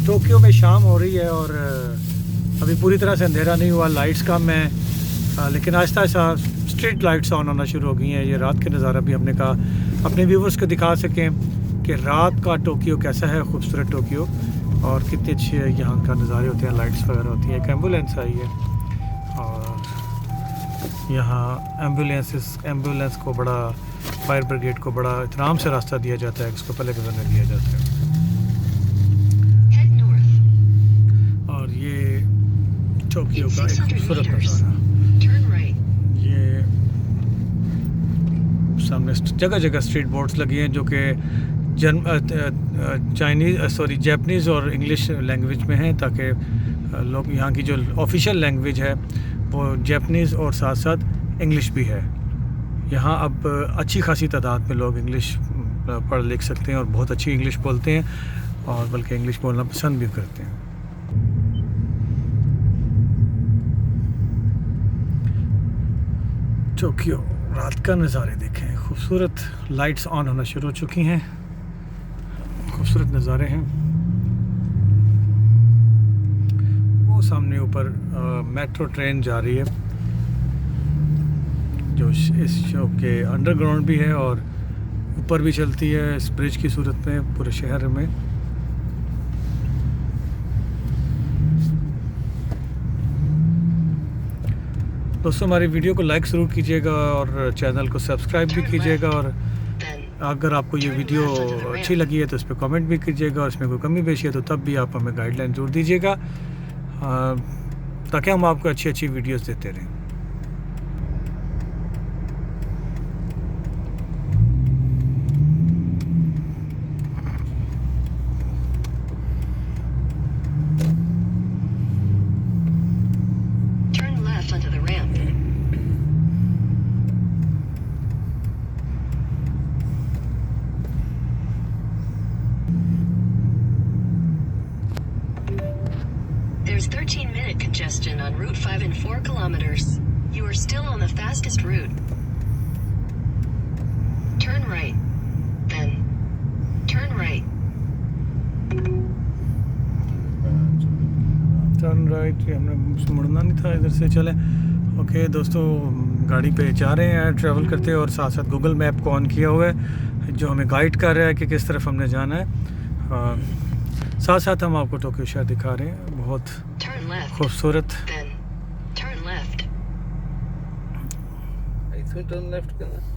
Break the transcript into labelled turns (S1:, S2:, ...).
S1: Tokyo में शाम हो रही है और अभी पूरी तरह से अंधेरा नहीं हुआ, लाइट्स कम हैं, लेकिन Aahista Aahista street lights on होना शुरू हो गई हैं। ये रात के नज़ारा भी हमने कहा अपने व्यूवर्स को दिखा सकें कि रात का टोक्यो कैसा है, खूबसूरत टोक्यो, और कितने अच्छे यहाँ का नज़ारे होते हैं, लाइट्स वगैरह होती हैं। एक एम्बुलेंस आई है और यहाँ एम्बुलेंस को बड़ा, फायर ब्रिगेड को बड़ा एहतराम से रास्ता दिया जाता है, इसको पहले गुजरने दिया जाता है। और ये टोक्यो का एक खूबसूरत नज़ारा, ये सामने जगह जगह स्ट्रीट बोर्ड्स लगी हैं जो कि जापानीज़ और इंग्लिश लैंग्वेज में हैं, ताकि लोग, यहाँ की जो ऑफिशियल लैंग्वेज है वो जापानीज़ और साथ साथ इंग्लिश भी है। यहाँ अब अच्छी खासी तादाद में लोग इंग्लिश पढ़ लिख सकते हैं और बहुत अच्छी इंग्लिश बोलते हैं, और बल्कि इंग्लिश बोलना पसंद भी करते हैं। टोक्यो रात का नज़ारे देखें, खूबसूरत लाइट्स ऑन होना शुरू हो चुकी हैं, खूबसूरत नज़ारे हैं। वो सामने ऊपर मेट्रो ट्रेन जा रही है जो इस शो के अंडरग्राउंड भी है और ऊपर भी चलती है इस ब्रिज की सूरत में पूरे शहर में। दोस्तों हमारी वीडियो को लाइक ज़रूर कीजिएगा और चैनल को सब्सक्राइब भी कीजिएगा, और अगर आपको ये वीडियो अच्छी लगी है तो इस पर कमेंट भी कीजिएगा, और इसमें कोई कमी पेशी है तो तब भी आप हमें गाइडलाइन ज़रूर दीजिएगा, ताकि हम आपको अच्छी अच्छी वीडियोस देते रहें।
S2: There's 13-minute congestion on Route 5 and 4 kilometers. You are still on the fastest route. Turn right. Then turn right.
S1: Turn right, हमने मुड़ना नहीं था, इधर से चले। ओके दोस्तों, गाड़ी पे जा रहे हैं ट्रैवल करते हैं, और साथ साथ गूगल मैप को ऑन किया हुआ है जो हमें गाइड कर रहा है कि किस तरफ हमने जाना है। साथ साथ हम आपको टोक्यो शहर दिखा रहे हैं, बहुत खूबसूरत।
S2: Then turn left.
S3: Turn left करना